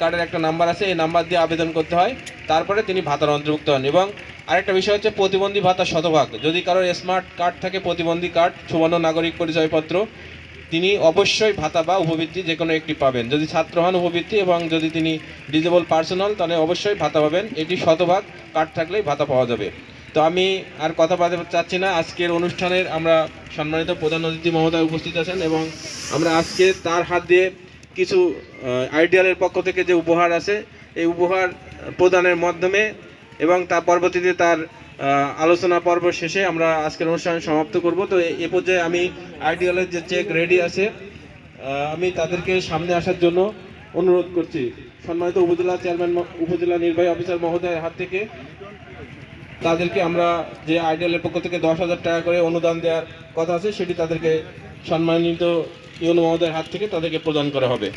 কার্ডের একটা নাম্বার আছে, এই নাম্বার দিয়ে আবেদন করতে হয়, তারপরে তিনি ভাতার অন্তর্ভুক্ত হন। এবং আরেকটা বিষয় হচ্ছে প্রতিবন্ধী ভাতা শতভাগ। যদি কারোর স্মার্ট কার্ড থাকে, প্রতিবন্ধী কার্ড, সুবর্ণ নাগরিক পরিচয়পত্র, তিনি অবশ্যই ভাতা বা উপবৃত্তি যে কোনো একটি পাবেন। যদি ছাত্র হন উপবৃত্তি, এবং যদি তিনি ডিজেবল পার্সন হন তাহলে অবশ্যই ভাতা পাবেন। এটি শতভাগ কার্ড থাকলেই ভাতা পাওয়া যাবে। তো আমি আর কথা বলতে চাচ্ছি না। আজকের অনুষ্ঠানের আমরা সম্মানিত প্রধান অতিথি মহোদয় উপস্থিত আছেন, এবং আমরা আজকে তার হাত দিয়ে কিছু আইডিয়ালের পক্ষ থেকে যে উপহার আছে, এই উপহার প্রদানের মাধ্যমে এবং তার পরবর্তীতে তার আলোচনা পর্ব শেষে আমরা আজকের অনুষ্ঠান সমাপ্ত করব। তো এ পর্যায়ে আমি আইডিয়ালের যে চেক রেডি আছে, আমি তাদেরকে সামনে আসার জন্য অনুরোধ করছি। সম্মানিত উপজেলা চেয়ারম্যান, উপজেলা নির্বাহী অফিসার মহোদয়ের হাত থেকে তাদেরকে আমরা যে আইডিয়ালের পক্ষ থেকে 10,000 টাকা করে অনুদান দেওয়ার কথা আছে, সেটি তাদেরকে সম্মানিত ইউনো মহোদয়ের হাত থেকে তাদেরকে প্রদান করা হবে।